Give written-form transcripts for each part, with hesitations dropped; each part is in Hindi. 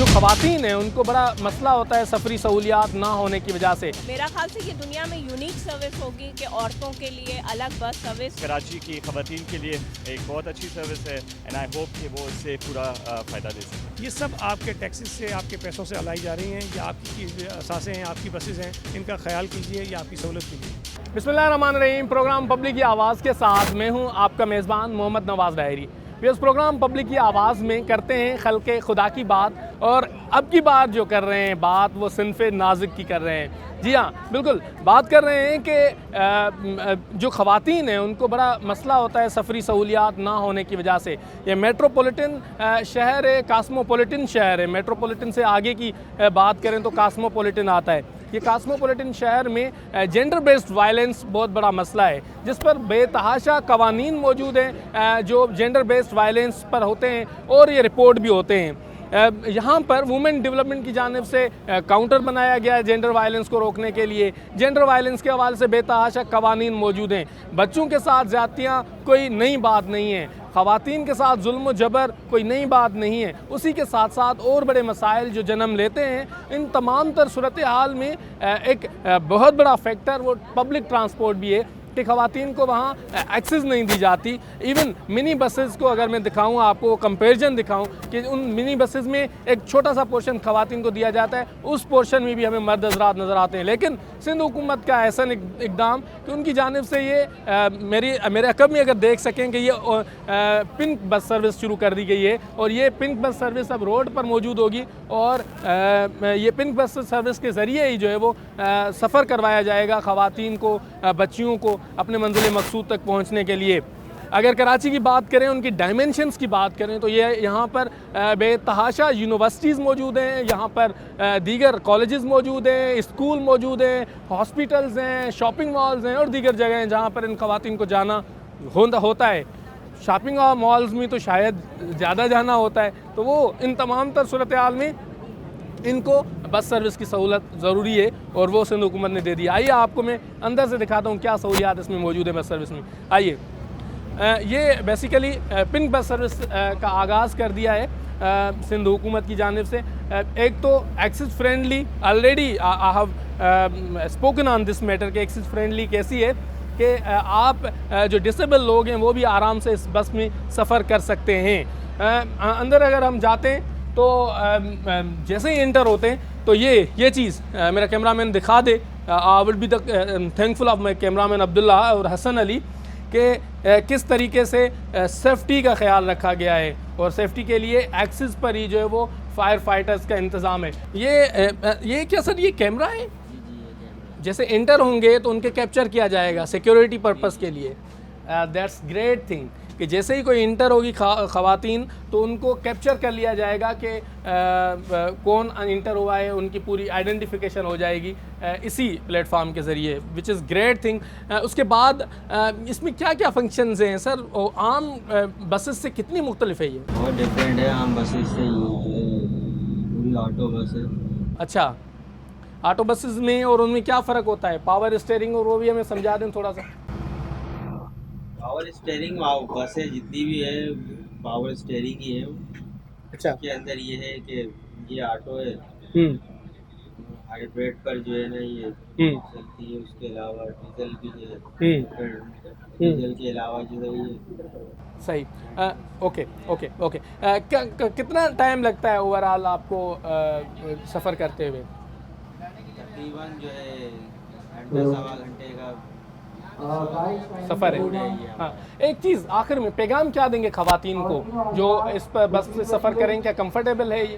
जो ख़वातीन हैं उनको बड़ा मसला होता है सफरी सहूलियात ना होने की वजह से। मेरा ख्याल से ये दुनिया में यूनिक सर्विस होगी कि औरतों के लिए अलग बस सर्विस। कराची की ख़वातीन के लिए एक बहुत अच्छी सर्विस है एंड आई होप कि वो इससे पूरा फ़ायदा दे सकें। ये सब आपके टैक्सेस से, आपके पैसों से लाई जा रही हैं, या आपकी असासें हैं, आपकी बसेस हैं, इनका ख्याल कीजिए, या आपकी सहूलत कीजिए। बिस्मिल्लाहिर्रहमानिर्रहीम। प्रोग्राम पब्लिक की आवाज़ के साथ मैं हूँ आपका मेज़बान मोहम्मद नवाज़ डायरी। इस प्रोग्राम पब्लिक की आवाज़ में करते हैं खल्क़े खुदा की बात, और अब की बात जो कर रहे हैं बात वो सिनफ़े नाज़िक की कर रहे हैं। जी हाँ, बिल्कुल बात कर रहे हैं कि जो ख़वातीन हैं उनको बड़ा मसला होता है सफरी सहूलियात ना होने की वजह से। ये मेट्रोपॉलिटन शहर है, कास्मोपॉलिटन शहर है। मेट्रोपॉलिटन से आगे की बात करें तो कास्मोपॉलिटन आता है। ये कास्मोपॉलिटन शहर में जेंडर बेस्ड वायलेंस बहुत बड़ा मसला है, जिस पर बेतहाशा कवानीन मौजूद हैं जो जेंडर बेस्ड वायलेंस पर होते हैं, और ये रिपोर्ट भी होते हैं। यहाँ पर वुमेन डेवलपमेंट की जानिब से काउंटर बनाया गया है जेंडर वायलेंस को रोकने के लिए। जेंडर वायलेंस के हवाले से बेतहाशा कवानीन मौजूद हैं। बच्चों के साथ ज़्यादतियाँ कोई नई बात नहीं है, ख़वातीन के साथ जुल्म व जबर कोई नई बात नहीं है। उसी के साथ साथ और बड़े मसाइल जो जन्म लेते हैं, इन तमाम तर सूरत हाल में एक बहुत बड़ा फैक्टर वो पब्लिक ट्रांसपोर्ट भी है कि ख़वातीन को वहाँ एक्सेस नहीं दी जाती। इवन मिनी बसेस को अगर मैं दिखाऊँ आपको, कंपैरिजन दिखाऊँ कि उन मिनी बसेस में एक छोटा सा पोर्शन ख़वातीन को दिया जाता है, उस पोर्शन में भी हमें मर्द हज़रात नज़र आते हैं। लेकिन सिंध हुकूमत का ऐसा इकदाम कि उनकी जानिब से ये मेरे अकब में अगर देख सकें कि ये पिंक बस सर्विस शुरू कर दी गई है, और ये पिंक बस सर्विस अब रोड पर मौजूद होगी, और ये पिंक बस सर्विस के ज़रिए ही जो है वो सफ़र करवाया जाएगा ख़वातीन को, बच्चियों को अपने मंजिल मकसूद तक पहुंचने के लिए। अगर कराची की बात करें, उनकी डायमेंशंस की बात करें, तो ये यहाँ पर बेतहाशा यूनिवर्सिटीज़ मौजूद हैं, यहाँ पर दीगर कॉलेजेस मौजूद हैं, स्कूल मौजूद हैं, हॉस्पिटल्स हैं, शॉपिंग मॉल्स हैं, और दीगर जगह हैं जहाँ पर इन ख़वातीन को जाना होता है। शॉपिंग मॉल्स में तो शायद ज़्यादा जाना होता है, तो वो इन तमाम तर सूरत हाल में इनको बस सर्विस की सहूलत ज़रूरी है, और वो सिंध हुकूमत ने दे दी। आइए आपको मैं अंदर से दिखाता हूँ क्या सहूलियात इसमें मौजूद है बस सर्विस में। आइए, ये बेसिकली पिंक बस सर्विस का आगाज़ कर दिया है सिंध हुकूमत की जानिब से। एक तो access friendly, already I have spoken on this matter कि एक्सेस फ्रेंडली कैसी है कि आप जो डिसेबल लोग हैं वो भी आराम से इस बस में सफ़र कर सकते हैं। अंदर अगर हम जाते हैं तो जैसे ही एंटर होते हैं तो ये चीज़ मेरा कैमरामैन दिखा दे। I will be the thankful of my cameraman Abdullah और हसन अली कि किस तरीके से सेफ्टी का ख्याल रखा गया है, और सेफ्टी के लिए एक्सिस पर ही जो है वो फायर फाइटर्स का इंतज़ाम है। ये क्या सर, ये कैमरा है? जैसे एंटर होंगे तो उनके कैप्चर किया जाएगा सिक्योरिटी पर्पस के लिए। दैट्स ग्रेट थिंग कि जैसे ही कोई इंटर होगी ख़वातीन तो उनको कैप्चर कर लिया जाएगा कि कौन इंटर हुआ है, उनकी पूरी आइडेंटिफिकेशन हो जाएगी इसी प्लेटफॉर्म के ज़रिए, विच इज़ ग्रेट थिंग। उसके बाद इसमें क्या क्या फंक्शंस हैं सर? आम बसेस से कितनी मुख्तलिफ है ये? बहुत डिफरेंट है आम बसेस से। पूरी ऑटो बस है। अच्छा, ऑटो बसेस में और उनमें क्या फ़र्क होता है? पावर स्टीयरिंग, और वो भी हमें समझा दें थोड़ा सा। पावर स्टीयरिंग बसें जितनी भी है पावर स्टीयरिंग ही है। अच्छा, के अंदर ये है कि ये ऑटो है, हाइब्रिड पर जो है ना ये चलती है। उसके अलावा डीजल भी है, डीजल के अलावा जो है ये सही। Okay okay okay. कितना टाइम लगता है ओवरऑल आपको सफ़र करते हुए? तकरीबन जो है घंटे सवा घंटे का सफ़र है। हाँ, एक चीज़ आखिर में पैगाम क्या देंगे ख़वातीन को जो इस पर बस से सफ़र करें? क्या कंफर्टेबल है ये?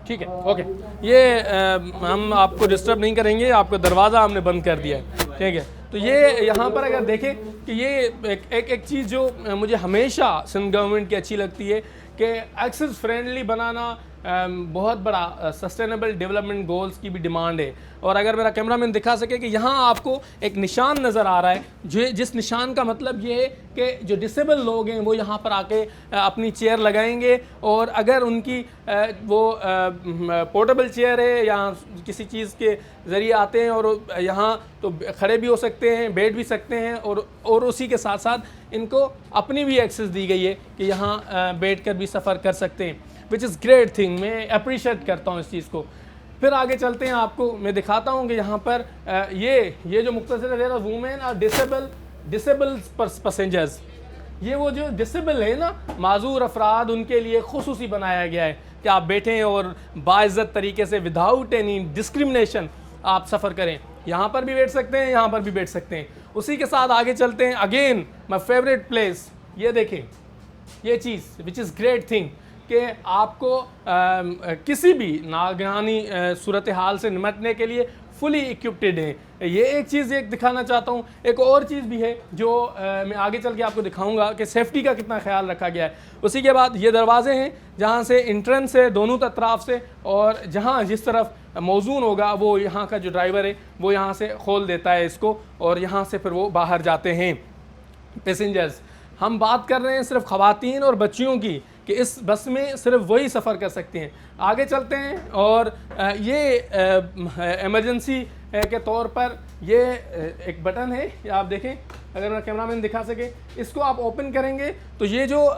ठीक है, ओके। ये हम आपको डिस्टर्ब नहीं करेंगे, आपका दरवाज़ा हमने बंद कर दिया है, ठीक है। तो ये यहाँ पर अगर देखें कि ये एक चीज़ जो मुझे हमेशा सिंध गवर्नमेंट की अच्छी लगती है कि एक्सेस फ्रेंडली बनाना, बहुत बड़ा सस्टेनेबल डेवलपमेंट गोल्स की भी डिमांड है। और अगर मेरा कैमरामैन दिखा सके कि यहाँ आपको एक निशान नज़र आ रहा है, जो जिस निशान का मतलब ये है कि जो डिसेबल लोग हैं वो यहाँ पर आके अपनी चेयर लगाएंगे, और अगर उनकी वो पोर्टेबल चेयर है या किसी चीज़ के ज़रिए आते हैं और यहाँ तो खड़े भी हो सकते हैं, बैठ भी सकते हैं, और उसी के साथ साथ इनको अपनी भी एक्सेस दी गई है कि यहाँ बैठ कर भी सफ़र कर सकते हैं, विच इज़ ग्रेट थिंग। मैं अप्रिशिएट करता हूँ इस चीज़ को। फिर आगे चलते हैं, आपको मैं दिखाता हूँ कि यहाँ पर ये जो मुख्तसर है वुमेन और डिसेबल पैसेंजर्स, ये वो जो डिसेबल है ना, माजूर अफराद, उनके लिए खुसूसी बनाया गया है कि आप बैठें और बाइज़्ज़त तरीके से विदाउट एनी डिस्क्रिमिनेशन आप सफ़र करें। यहाँ पर भी बैठ सकते हैं, यहाँ पर भी बैठ सकते हैं। उसी के साथ आगे चलते हैं, अगेन माई फेवरेट प्लेस, ये देखें ये चीज़ विच इज़ ग्रेट थिंग कि आपको किसी भी नागहानी सूरत हाल से निपटने के लिए फुली इक्विप्ड है। ये एक चीज़ एक दिखाना चाहता हूँ। एक और चीज़ भी है जो मैं आगे चल के आपको दिखाऊंगा कि सेफ्टी का कितना ख्याल रखा गया है। उसी के बाद ये दरवाजे हैं जहाँ से इंट्रेंस है दोनों तरफ से, और जहाँ जिस तरफ मौजून होगा वो यहाँ का जो ड्राइवर है वो यहाँ से खोल देता है इसको, और यहाँ से फिर वो बाहर जाते हैं पैसेंजर्स। हम बात कर रहे हैं सिर्फ ख़वातीन और बच्चियों की कि इस बस में सिर्फ वही सफ़र कर सकती हैं। आगे चलते हैं, और ये इमरजेंसी के तौर पर ये एक बटन है, ये आप देखें, अगर मेरा कैमरामैन दिखा सके, इसको आप ओपन करेंगे तो ये जो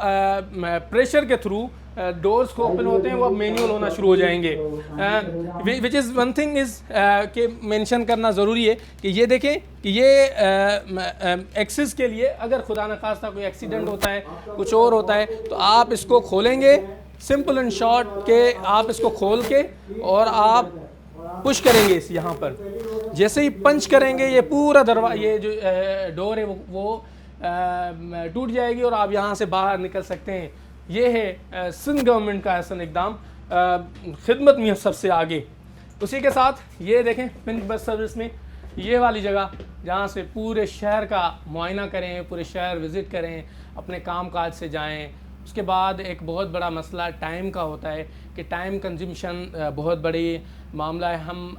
प्रेशर के थ्रू डोर्स को ओपन होते हैं वो अब मैनुअल होना शुरू हो जाएंगे। Which is one thing is कि मेंशन करना ज़रूरी है कि ये देखें कि ये एक्सेस के लिए अगर खुदा न खास्ता कोई एक्सीडेंट होता है, कुछ और होता है, तो आप इसको खोलेंगे, सिंपल एंड शॉर्ट के आप इसको खोल के और आप पुश करेंगे इस यहाँ पर, जैसे ही पंच करेंगे ये पूरा ये जो डोर है वो टूट जाएगी और आप यहाँ से बाहर निकल सकते हैं। ये है सिंध गवर्नमेंट का ऐसा इकदाम, खिदमत में सबसे आगे। उसी के साथ ये देखें पिंक बस सर्विस में ये वाली जगह जहाँ से पूरे शहर का मुआयना करें, पूरे शहर विज़िट करें, अपने काम काज से जाएं। उसके बाद एक बहुत बड़ा मसला टाइम का होता है कि टाइम कंज्यूमशन बहुत बड़ी मामला है। हम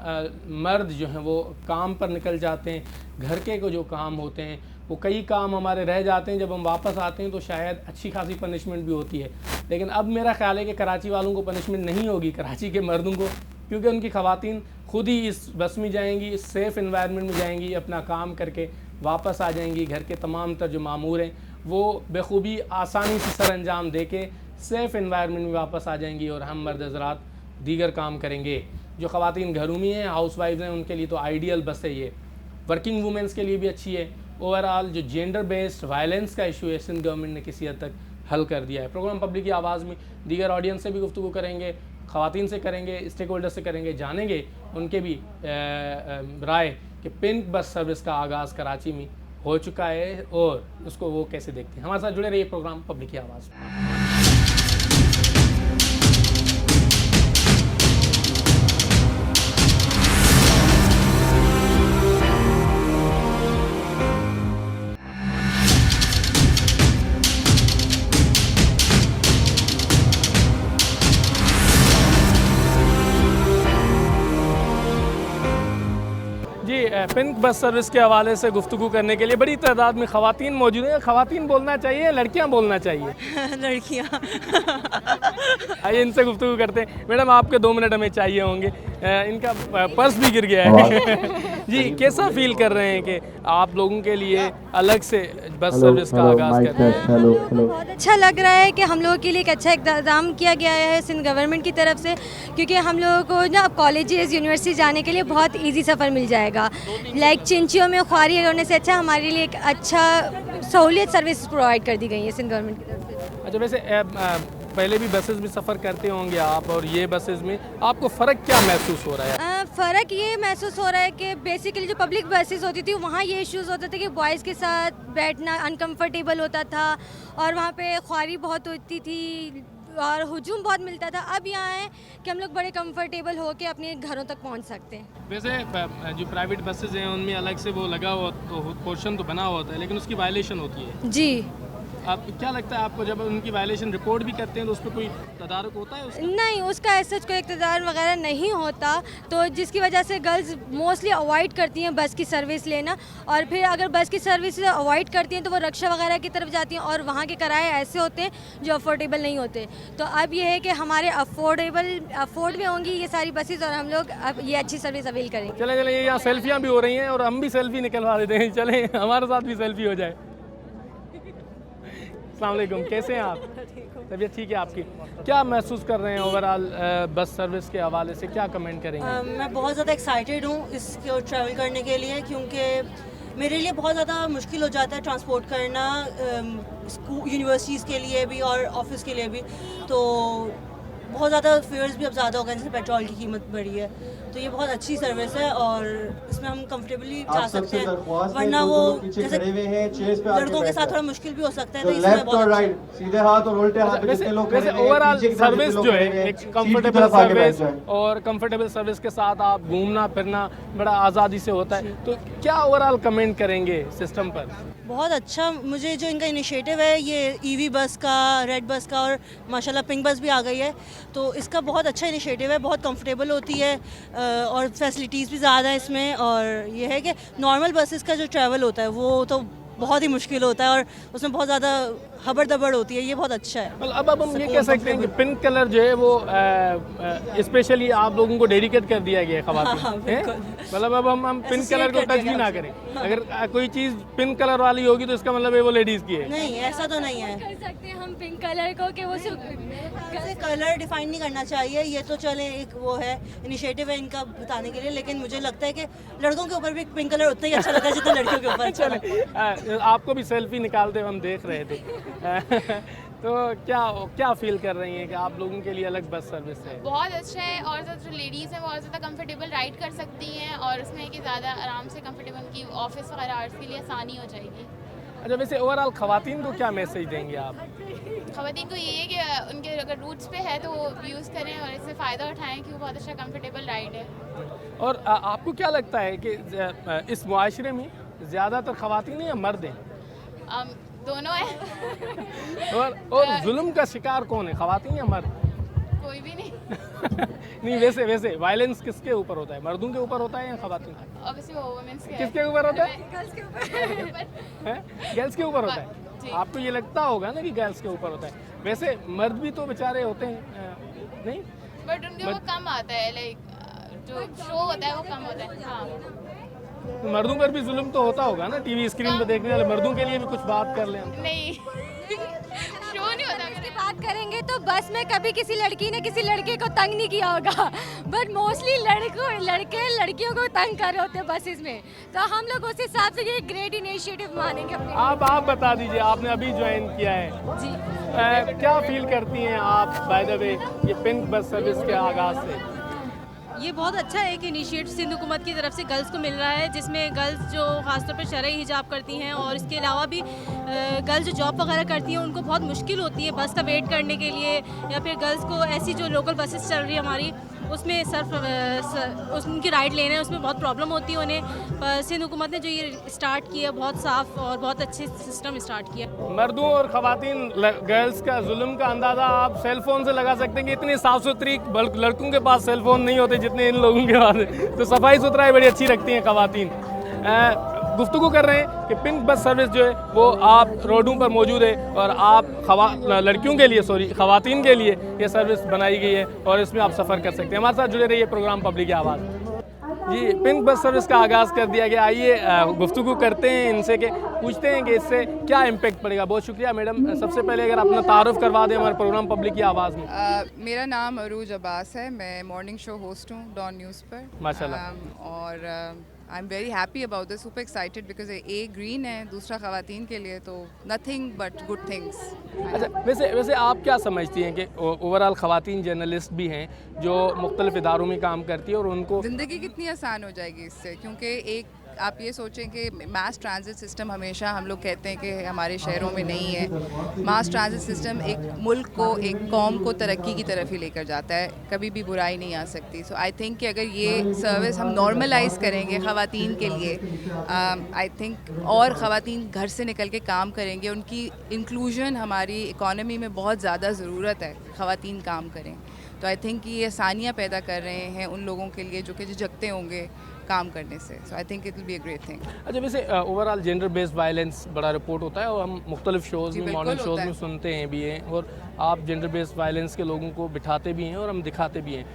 मर्द जो हैं वो काम पर निकल जाते हैं, घर के को जो काम होते हैं वो कई काम हमारे रह जाते हैं, जब हम वापस आते हैं तो शायद अच्छी खासी पनिशमेंट भी होती है। लेकिन अब मेरा ख्याल है कि कराची वालों को पनिशमेंट नहीं होगी, कराची के मर्दों को, क्योंकि उनकी ख़वातीन खुद ही इस बस में जाएंगी, इस सेफ़ इन्वायरमेंट में जाएंगी, अपना काम करके वापस आ जाएंगी। घर के तमाम तर जो मामूर हैं वो बेखूबी आसानी से सर अंजाम दे के सेफ़ इन्वायरमेंट में वापस आ जाएंगी, और हम मर्द हज़रात दीगर काम करेंगे। जो ख़वातीन घरों में हैं, हाउस वाइफ हैं, उनके लिए तो आइडियल बस है ये। वर्किंग वुमेंस के लिए भी अच्छी है। ओवरऑल जो जेंडर बेस्ड वायलेंस का इशू है सिंध गवर्नमेंट ने किसी हद तक हल कर दिया है। प्रोग्राम पब्लिक की आवाज़ में दीगर ऑडियंस से भी गुफ्तगू करेंगे, ख़वातीन से करेंगे, स्टेक होल्डर से करेंगे, जानेंगे उनके भी राय कि पिंक बस सर्विस का आगाज़ कराची में हो चुका है और उसको वो कैसे देखते हैं। हमारे साथ जुड़े रहिए प्रोग्राम पब्लिक की आवाज़ में। पिंक बस सर्विस के हवाले से गुफ्तगू करने के लिए बड़ी तादाद में ख़वातीन मौजूद हैं। ख़वातीन बोलना चाहिए, लड़कियां बोलना चाहिए? लड़कियां। आइए इनसे गुफ्तगू करते हैं। मैडम आपके 2 मिनट हमें चाहिए होंगे, इनका पर्स भी गिर गया है। जी, कैसा फील कर रहे हैं कि आप लोगों के लिए अलग से बस सर्विस का आगाज़ कर रहे हैं? बहुत अच्छा लग रहा है कि हम लोगों के लिए एक अच्छा इंतज़ाम किया गया है सिंध गवर्नमेंट की तरफ से, क्योंकि हम लोगों को ना अब कॉलेजेस यूनिवर्सिटी जाने के लिए बहुत ईजी सफ़र मिल जाएगा। लाइक चिंचियों में ख्वारी होने से अच्छा हमारे लिए एक अच्छा सहूलियत सर्विस प्रोवाइड कर दी गई है सिंध गवर्नमेंट की तरफ से। अच्छा, वैसे पहले भी बसेस में सफ़र करते होंगे आप, और ये बसेस में आपको फ़र्क क्या महसूस हो रहा है? फ़र्क ये महसूस हो रहा है कि बेसिकली जो पब्लिक बसेस होती थी वहाँ ये इश्यूज़ होते थे कि बॉयज़ के साथ बैठना अनकम्फर्टेबल होता था और वहाँ पे ख्वारी बहुत होती थी और हुजूम बहुत मिलता था। अब यहाँ है कि हम लोग बड़े कंफर्टेबल होकर अपने घरों तक पहुँच सकते हैं। वैसे जो प्राइवेट बसेस हैं उनमें अलग से वो लगा हुआ तो पोर्शन तो बना हुआ होता है, लेकिन उसकी वायलेशन होती है। जी, आप क्या लगता है आपको, जब उनकी वायलेशन रिपोर्ट भी करते हैं तो उस पर कोई तदारुक होता है उसका? नहीं, उसका ऐसा कोई इक़्तिदार वगैरह नहीं होता, तो जिसकी वजह से गर्ल्स मोस्टली अवॉइड करती हैं बस की सर्विस लेना, और फिर अगर बस की सर्विस अवॉइड करती हैं तो वो रक्षा वगैरह की तरफ जाती हैं, और वहाँ के किराए ऐसे होते हैं जो अफोर्डेबल नहीं होते। तो अब ये है कि हमारे अफोर्ड में होंगी ये सारी बसेस, और हम लोग अब ये अच्छी सर्विस अवेल करेंगे। चले चले, यहाँ सेल्फियाँ भी हो रही हैं और हम भी सेल्फी निकलवा देते हैं, चले हमारे साथ भी सेल्फी हो जाए। अस्सलाम वालेकुम, कैसे हैं आप? तबीयत ठीक है आपकी? क्या महसूस कर रहे हैं ओवरऑल बस सर्विस के हवाले से, क्या कमेंट करेंगे? मैं बहुत ज़्यादा एक्साइटेड हूँ इसको ट्रैवल करने के लिए, क्योंकि मेरे लिए बहुत ज़्यादा मुश्किल हो जाता है ट्रांसपोर्ट करना, स्कूल यूनिवर्सिटीज़ के लिए भी और ऑफिस के लिए भी। तो बहुत ज़्यादा फेयर्स भी अब ज़्यादा हो गए, जैसे पेट्रोल की कीमत बढ़ी है, तो ये बहुत अच्छी सर्विस है और इसमें हम कंफर्टेबली जा सकते हैं, वरना वो जैसे लड़कों के साथ थोड़ा मुश्किल भी हो सकता है। तो इसमें बहुत सीधे हाथ और उल्टे हाथ वैसे ओवरऑल सर्विस जो है एक कंफर्टेबल सर्विस, और कंफर्टेबल सर्विस के साथ आप घूमना फिरना बड़ा आज़ादी से होता है, तो क्या ओवरऑल कमेंट करेंगे सिस्टम पर? बहुत अच्छा, मुझे जो इनका इनिशिएटिव है ये ईवी बस का, रेड बस का, और माशाल्लाह पिंक बस भी आ गई है, तो इसका बहुत अच्छा इनिशिएटिव है, बहुत कंफर्टेबल होती है और फैसिलिटीज़ भी ज़्यादा है इसमें। और ये है कि नॉर्मल बसेस का जो ट्रैवल होता है वो तो बहुत ही मुश्किल होता है और उसमें बहुत ज़्यादा हबड़ दबड़ होती है, ये बहुत अच्छा है। अब हम ये कह सकते हैं कि पिंक कलर जो है वो स्पेशली आप लोगों को डेडिकेट कर दिया गया है ख़वातीन, मतलब अब हम पिंक कलर को टच भी ना करें, अगर कोई चीज़ पिंक कलर वाली होगी तो इसका मतलब है वो लेडीज़ की है। नहीं, ऐसा तो नहीं है, कर सकते हैं हम पिंक कलर को कि वो कलर डिफाइन नहीं करना चाहिए, ये तो चले एक वो है इनिशिएटिव है इनका बताने के लिए, लेकिन मुझे लगता है कि लड़कों के ऊपर भी पिंक कलर उतना ही अच्छा लगता है जितना लड़कियों के ऊपर अच्छा लगता है। आपको भी सेल्फी निकालते हुए हम देख रहे थे तो क्या फील कर रही हैं कि आप लोगों के लिए अलग बस सर्विस है? बहुत अच्छा है, और जो लेडीज़ हैं वो और ज़्यादा कंफर्टेबल राइड कर सकती हैं, और उसमें है कि ज़्यादा आराम से कंफर्टेबल उनकी ऑफिस वगैरह आवर्स के लिए आसानी हो जाएगी। अच्छा, वैसे ओवरऑल ख़वातीन को क्या मैसेज देंगे आप? ख़वातीन को ये है कि उनके अगर रूट्स पे है तो वो यूज़ करें और इससे फ़ायदा उठाएं कि वो बहुत अच्छा कंफर्टेबल राइड है। और आपको क्या लगता है कि इस मुआशरे में ज़्यादातर ख़वातीन या मर्द हैं? दोनों है। और जुल्म का शिकार कौन है, ख़वातीन या मर्द? कोई भी नहीं। नहीं, वैसे वायलेंस किसके ऊपर होता है, मर्दों के ऊपर होता है या ख़वातीन? ऑब्वियसली वो वुमेन्स के किसके ऊपर होता है? गर्ल्स के ऊपर। गर्ल्स के ऊपर होता है। आपको ये लगता होगा ना कि गर्ल्स के ऊपर होता है, वैसे मर्द भी तो बेचारे होते हैं, नहीं? बट उनके वो कम आता है, लाइक जो शो होता है वो कम होता है। हाँ, मर्दों पर भी जुल्म तो होता होगा ना, टीवी स्क्रीन पे देखने वाले मर्दों के लिए भी कुछ बात कर लें। नहीं शो नहीं होता। की बात करेंगे तो बस में कभी किसी लड़की ने किसी लड़के को तंग नहीं किया होगा, बट मोस्टली लड़के लड़कियों को तंग कर रहे होते हैं बसेस में, तो हम लोग उस हिसाब से ये ग्रेट इनिशिएटिव मानेंगे अपने। आप बता दीजिए, आपने अभी ज्वाइन किया है जी, क्या फील करती हैं आप बाय द वे ये पिंक बस सर्विस के आगाज़ से? ये बहुत अच्छा है कि इनिशिएटिव सिंध हुकूमत की तरफ से गर्ल्स को मिल रहा है, जिसमें गर्ल्स जो खासतौर पर शरई हिजाब करती हैं और इसके अलावा भी गर्ल्स जो जॉब वगैरह करती हैं उनको बहुत मुश्किल होती है बस का वेट करने के लिए, या फिर गर्ल्स को ऐसी जो लोकल बसेस चल रही है हमारी उसमें उनकी राइड लेना है उसमें बहुत प्रॉब्लम होती है उन्हें। सिंध हुकूमत ने जो ये स्टार्ट किया बहुत साफ़ और बहुत अच्छे सिस्टम स्टार्ट किया। मर्दों और ख़वातीन गर्ल्स का जुल्म का अंदाज़ा आप सेल फ़ोन से लगा सकते हैं कि इतनी साफ़ सुथरी लड़कों के पास सेल फ़ोन नहीं होते जितने इन लोगों के पास है, तो सफाई सुथराई बड़ी अच्छी रखती हैं ख़वातीन। गुफ्तगू कर रहे हैं कि पिंक बस सर्विस जो है वो आप रोडों पर मौजूद है और आप लड़कियों के लिए ख़वातीन के लिए ये सर्विस बनाई गई है और इसमें आप सफ़र कर सकते हैं। हमारे साथ जुड़े रहिए, प्रोग्राम पब्लिक की आवाज़। जी, पिंक बस सर्विस का आगाज़ कर दिया गया। आइए गुफ्तगू करते हैं इनसे कि पूछते हैं कि इससे क्या इम्पेक्ट पड़ेगा। बहुत शुक्रिया मैडम। सबसे पहले अगर अपना तारुफ करवा दें हमारे प्रोग्राम पब्लिक की आवाज़ में। मेरा नाम अरूज अब्बास है, मैं मॉर्निंग शो होस्ट हूँ डॉन न्यूज़ पर। माशाल्लाह। और I am very happy about this, super excited because A green है, दूसरा ख़वातीन के लिए तो नथिंग बट गुड थिंग्स। अच्छा, वैसे आप क्या समझती हैं कि ओवरऑल ख़वातीन जर्नलिस्ट भी हैं जो मुख्तलिफ इदारों में काम करती है और उनको ज़िंदगी कितनी आसान हो जाएगी इससे, क्योंकि एक आप ये सोचें कि मास ट्रांजिट सिस्टम हमेशा हम लोग कहते हैं कि हमारे शहरों में नहीं है। मास ट्रांजिट सिस्टम एक मुल्क को, एक कौम को तरक्की की तरफ ही लेकर जाता है, कभी भी बुराई नहीं आ सकती। सो आई थिंक कि अगर ये सर्विस हम नॉर्मलाइज करेंगे ख़वातीन के लिए, आई थिंक और ख़वातीन घर से निकल के काम करेंगे, उनकी इंक्लूजन हमारी इकॉनमी में बहुत ज़्यादा ज़रूरत है, ख़वातीन काम करें। तो आई थिंक ये आसानियाँ पैदा कर रहे हैं उन लोगों के लिए जो कि झिझकते होंगे काम करने से। So I think it will be a great thing. अच्छा, वैसे ओवरऑल जेंडर बेस्ड वायलेंस बड़ा रिपोर्ट होता है और हम मुख्तलिफ शोज़ में, मॉर्निंग शोज़ में सुनते हैं भी हैं, और आप जेंडर बेस्ड वायलेंस के लोगों को बिठाते भी हैं और हम दिखाते भी हैं।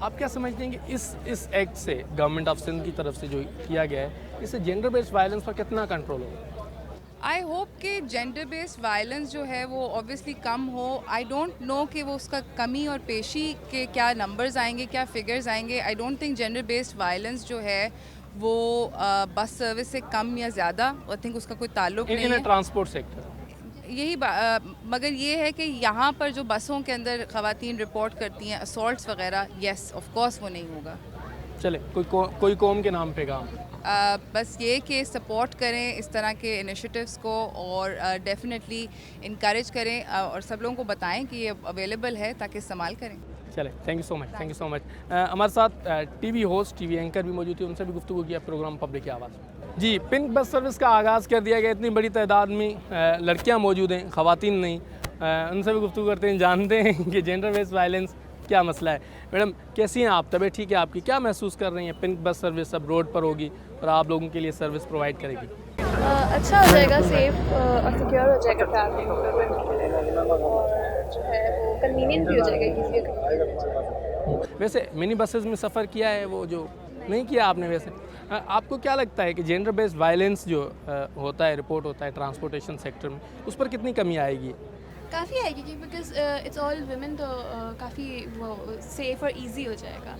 आप क्या समझते हैं कि इस एक्ट से गवर्नमेंट ऑफ सिंध की तरफ से जो किया गया है, इससे जेंडर बेस्ड वायलेंस पर कितना कंट्रोल होगा? आई होप कि जेंडर बेस्ड वायलेंस जो है वो ऑब्वियसली कम हो। आई डोंट नो कि वो उसका कमी और पेशी के क्या नंबर्स आएंगे, क्या फिगर्स आएंगे। I don't think gender based violence जो है वो बस सर्विस से कम या ज़्यादा, आई थिंक उसका कोई ताल्लुक नहीं है। ट्रांसपोर्ट सेक्टर यही मगर ये है कि यहाँ पर जो बसों के अंदर ख़वातीन रिपोर्ट करती हैं असॉल्ट्स वगैरह, येस ऑफ कोर्स वो नहीं होगा। चले, कोई कौम के नाम पे काम बस ये कि सपोर्ट करें इस तरह के इनिशिएटिव्स को और डेफिनेटली इनकरेज करें और सब लोगों को बताएं कि ये अवेलेबल है ताकि इस्तेमाल करें। चले, thank you so much, thank you so much. हमारे साथ टीवी होस्ट, टीवी एंकर भी मौजूद थे, उनसे भी गुफ्तगू किया प्रोग्राम पब्लिक की आवाज़। जी, पिंक बस सर्विस का आगाज़ कर दिया गया, इतनी बड़ी तादाद में लड़कियाँ मौजूद हैं, ख़वातीन नहीं। उनसे भी गुफ्तगू करते हैं, जानते हैं कि जेंडर बेस्ड वायलेंस क्या मसला है। मैडम, कैसी हैं आप? तबीयत ठीक है आपकी? क्या महसूस कर रही हैं? पिंक बस सर्विस अब रोड पर होगी और आप लोगों के लिए सर्विस प्रोवाइड करेगी। अच्छा हो जाएगा, सेफ और सिक्योर हो जाएगा ट्रैवलिंग, और जो है वो कन्वीनियंट भी हो जाएगा, ईजी। वैसे मिनी बसेस में सफ़र किया है, वो जो नहीं किया आपने, वैसे आपको क्या लगता है कि जेंडर बेस्ड वायलेंस जो होता है, रिपोर्ट होता है ट्रांसपोर्टेशन सेक्टर में, उस पर कितनी कमी आएगी? काफ़ी आएगी, क्योंकि बिकॉज इट्स ऑल वुमेन, तो काफ़ी वो सेफ़ और इजी हो जाएगा।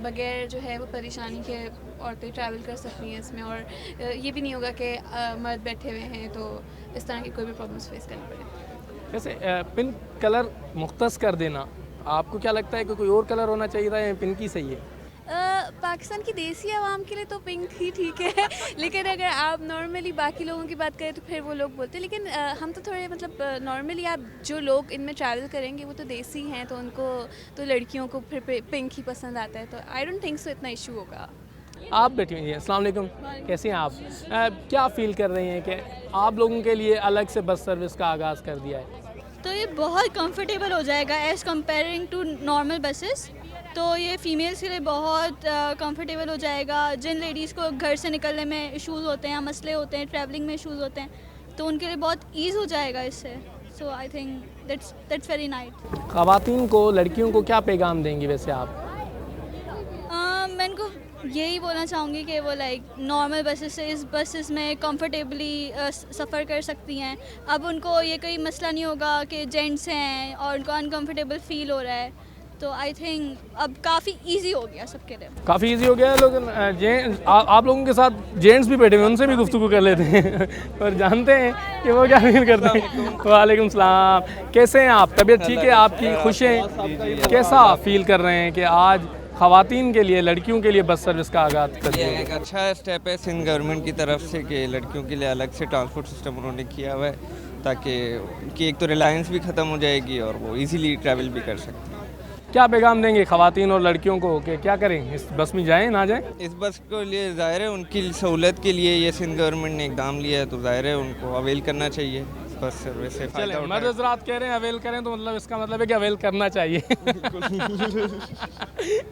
बगैर जो है वो परेशानी के औरतें ट्रैवल कर सकती हैं इसमें, और ये भी नहीं होगा कि मर्द बैठे हुए हैं तो इस तरह की कोई भी प्रॉब्लम्स फेस करनी पड़े। वैसे पिंक कलर मुख्तस कर देना, आपको क्या लगता है कि कोई और कलर होना चाहिए था या पिंक ही सही है? पाकिस्तान की देसी आवाम के लिए तो पिंक ही ठीक है, लेकिन अगर आप नॉर्मली बाकी लोगों की बात करें तो फिर वो लोग बोलते हैं, लेकिन हम तो थोड़े मतलब नॉर्मली आप जो लोग इनमें ट्रैवल करेंगे वो तो देसी हैं, तो उनको तो लड़कियों को फिर पिंक ही पसंद आता है, तो आई डोंट थिंक सो इतना इशू होगा। आप बैठी हुई हैं, अस्सलाम वालेकुम, कैसी हैं आप? क्या फ़ील कर रही हैं कि आप लोगों के लिए अलग से बस सर्विस का आगाज़ कर दिया है? तो ये बहुत कंफर्टेबल हो जाएगा as comparing to normal buses. तो ये फ़ीमेल्स के लिए बहुत कंफर्टेबल हो जाएगा। जिन लेडीज़ को घर से निकलने में इशूज़ होते हैं, मसले होते हैं, ट्रैवलिंग में इशूज़ होते हैं, तो उनके लिए बहुत ईज़ हो जाएगा इससे। So I think that's very nice. ख़वातीन को, लड़कियों को क्या पैगाम देंगी वैसे आप? मैं इनको यही बोलना चाहूँगी कि वो लाइक नॉर्मल बसेस से इस बसेस में कंफर्टेबली सफ़र कर सकती हैं। अब उनको ये कोई मसला नहीं होगा कि जेंट्स हैं और उनको अनकम्फर्टेबल फ़ील हो रहा है, तो आई थिंक अब काफ़ी इजी हो गया सबके लिए। काफ़ी इजी हो गया, लेकिन आप लोगों के साथ जेंट्स भी बैठे हुए, उनसे भी गुफ्तगू कर लेते हैं और जानते हैं कि वो क्या फील करते हैं। वालेकुम सलाम, कैसे हैं आप? तबीयत ठीक है आपकी? खुश हैं? कैसा फील कर रहे हैं कि आज ख़वातीन के लिए, लड़कियों के लिए बस सर्विस का आगाज़ कर दिया? एक अच्छा स्टेप है सिंध गवर्नमेंट की तरफ से कि लड़कियों के लिए अलग से ट्रांसपोर्ट सिस्टम उन्होंने किया हुआ है, ताकि उनकी एक तो रिलायंस भी ख़त्म हो जाएगी और वो इजीली ट्रैवल भी कर सकती हैं। क्या पैगाम देंगे ख़वातीन और लड़कियों को कि क्या करें, इस बस में जाएं ना जाएं? इस बस के लिए ज़ाहिर है उनकी सहूलत के लिए ये सिंध गवर्नमेंट ने इकदाम लिया है, तो ज़ाहिर है उनको अवेल करना चाहिए बस सर्विस से। चले, मर्द हज़रात कह रहे हैं अवेल करें, तो मतलब इसका मतलब है कि अवेल करना चाहिए।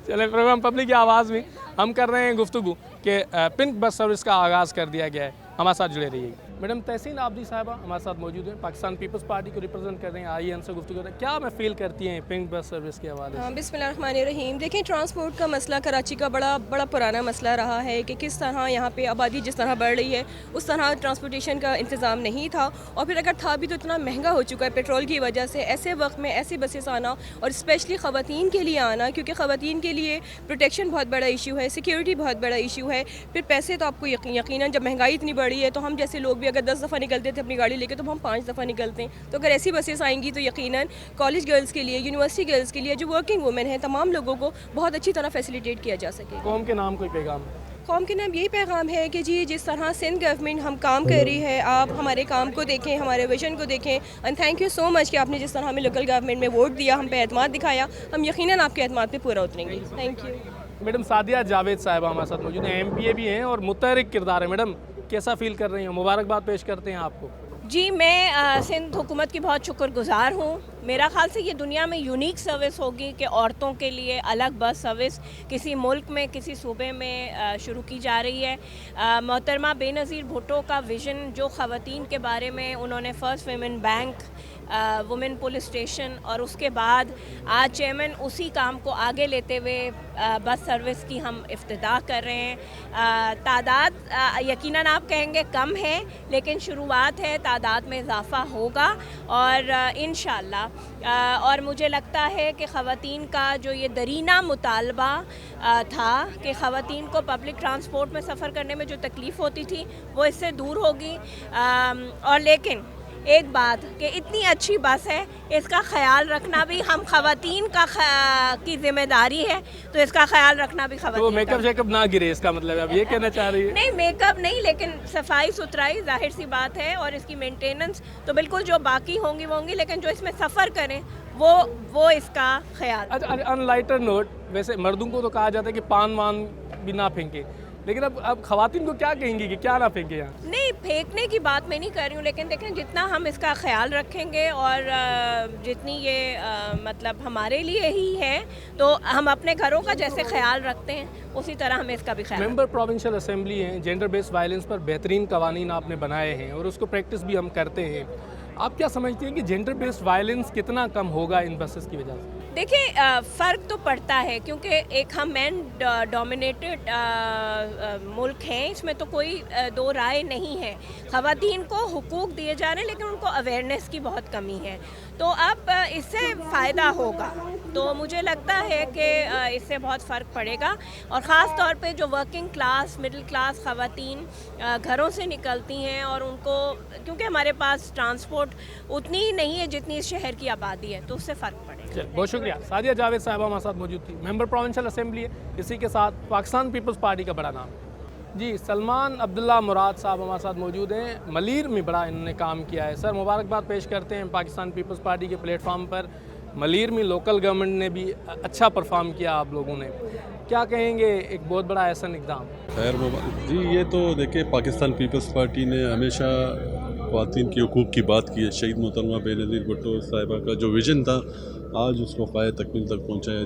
चले, प्रोग्राम पब्लिक की आवाज़ में हम कर रहे हैं गुफ्तगू कि पिंक बस सर्विस का आगाज़ कर दिया गया है। हमारे साथ जुड़े रहिए। मैडम तहसीन आबदी साहिबा हमारे साथ मौजूद हैं, पाकिस्तान पीपल्स पार्टी को रिप्रेजेंट कर रहे हैं। आइए हमसे गुफ्तगू करें, क्या मैं फील करती हैं पिंक बस सर्विस के हवाले से? बिस्मिल्लाहिर्रहमानिर्रहीम। देखें, ट्रांसपोर्ट का मसला कराची का बड़ा पुराना मसला रहा है कि किस तरह यहाँ पे आबादी जिस तरह बढ़ रही है उस तरह ट्रांसपोर्टेशन का इंतज़ाम नहीं था, और फिर अगर था भी तो इतना महंगा हो चुका है पेट्रोल की वजह से। ऐसे वक्त में ऐसी बसेस आना और स्पेशली ख़वातीन के लिए आना, क्योंकि ख़वातीन के लिए प्रोटेक्शन बहुत बड़ा इशू है, सिक्योरिटी बहुत बड़ा इशू है। फिर पैसे तो आपको यकीनन जब महंगाई इतनी बढ़ी है तो हम जैसे लोग भी अगर 10 दफ़ा निकलते थे अपनी गाड़ी लेके, तो हम 5 दफ़ा निकलते हैं। तो अगर ऐसी बसेस आएंगी तो यकीनन कॉलेज गर्ल्स के लिए, यूनिवर्सिटी गर्ल्स के लिए, जो वर्किंग वुमेन हैं, तमाम लोगों को बहुत अच्छी तरह फैसिलिटेट किया जा सके। कौम के नाम कोई पैगाम? कौम के नाम यही पैगाम है कि जी जिस तरह सिंध गवर्नमेंट हम काम कर रही है, आप हमारे काम को देखें, हमारे विजन को देखें। And thank you so much कि आपने जिस तरह हमें लोकल गवर्नमेंट में वोट दिया, हम पे एतमाद दिखाया, हम यकीनन आपके एतमाद पे पूरा उतरेंगे। Thank you. Madam Sadia Javed साहिबा हमारे साथ मौजूद हैं, MPA भी हैं और मुतहरिक किरदार है। मैडम कैसा फील कर रही हैं? मुबारकबाद पेश करते हैं आपको। जी, मैं सिंध हुकूमत की बहुत शुक्रगुजार हूँ। मेरा ख़्याल से ये दुनिया में यूनिक सर्विस होगी कि औरतों के लिए अलग बस सर्विस किसी मुल्क में, किसी सूबे में शुरू की जा रही है। मोहतरमा बेनज़ीर भुट्टो का विज़न जो ख़वातीन के बारे में उन्होंने first women bank, women police station और उसके बाद आज चेयरमैन उसी काम को आगे लेते हुए बस सर्विस की हम इफ्तिताह कर रहे हैं। तादाद यकीनन आप कहेंगे कम है, लेकिन शुरुआत है, तादाद में इजाफ़ा होगा और इंशाअल्लाह। और मुझे लगता है कि ख़वातीन का जो ये दरीना मुतालबा था कि ख़वातीन को पब्लिक ट्रांसपोर्ट में सफ़र करने में जो तकलीफ़ होती थी वो इससे दूर होगी। और लेकिन एक बात कि इतनी अच्छी बस है, इसका ख्याल रखना भी हम ख़वातीन की ज़िम्मेदारी है, तो इसका ख्याल रखना भी ख़वातीन तो मेकअप शेकअप ना गिरे, इसका मतलब अब ये कहना चाह रही है? नहीं, मेकअप नहीं, लेकिन सफाई सुथराई जाहिर सी बात है और इसकी मेंटेनेंस तो बिल्कुल जो बाकी होंगी वो होंगी, लेकिन जो इसमें सफ़र करें वो इसका ख्याल। अच्छा, अनलाइटर नोट, वैसे मर्दों को तो कहा जाता है कि पान वान भी ना फेंके, लेकिन अब ख़वातीन को क्या कहेंगी कि क्या ना फेंके यहाँ? नहीं, फेंकने की बात मैं नहीं कर रही हूँ, लेकिन देखें जितना हम इसका ख्याल रखेंगे और जितनी ये मतलब हमारे लिए ही है, तो हम अपने घरों का जैसे ख्याल रखते हैं उसी तरह हमें इसका भी ख्याल। मेंबर प्रोविंशियल असेंबली हैं, जेंडर बेस्ड वायलेंस पर बेहतरीन कवानीन आपने बनाए हैं और उसको प्रैक्टिस भी हम करते हैं। आप क्या समझती हैं कि जेंडर बेस्ड वायलेंस कितना कम होगा इन बसेस की वजह से? देखिए, फ़र्क तो पड़ता है क्योंकि एक हम मैन डोमिनेटेड मुल्क हैं, इसमें तो कोई दो राय नहीं है। ख़वातीन को हुकूक दिए जा रहे हैं, लेकिन उनको अवेयरनेस की बहुत कमी है, तो अब इससे फ़ायदा होगा। तो मुझे लगता है कि इससे बहुत फ़र्क पड़ेगा और ख़ास तौर पे जो वर्किंग क्लास, मिडिल क्लास ख़वातीन घरों से निकलती हैं और उनको, क्योंकि हमारे पास ट्रांसपोर्ट उतनी ही नहीं है जितनी इस शहर की आबादी है, तो उससे फ़र्क पड़ेगा। बहुत शुक्रिया। सादिया जावेद साहिबा हमारे साथ मौजूद थी, मेंबर प्रोविंशियल असेंबली है, इसी के साथ पाकिस्तान पीपल्स पार्टी का बड़ा नाम। जी, सलमान अब्दुल्ला मुराद साहब हमारे साथ मौजूद हैं, मलीर में बड़ा इन्होंने काम किया है। सर, मुबारकबाद पेश करते हैं पाकिस्तान पीपल्स पार्टी के प्लेटफार्म पर। मलीर में लोकल गवर्नमेंट ने भी अच्छा परफॉर्म किया, आप लोगों ने क्या कहेंगे? एक बहुत बड़ा ऐसा इक़दाम। खैर जी, ये तो देखिए पाकिस्तान पीपल्स पार्टी ने हमेशा ख़वातीन के हुकूक़ की बात की है। शहीद मोहतरमा बेनज़ीर भुट्टो साहिबा का जो विज़न था, आज उसको क़ायद तकमील तक पहुँचाया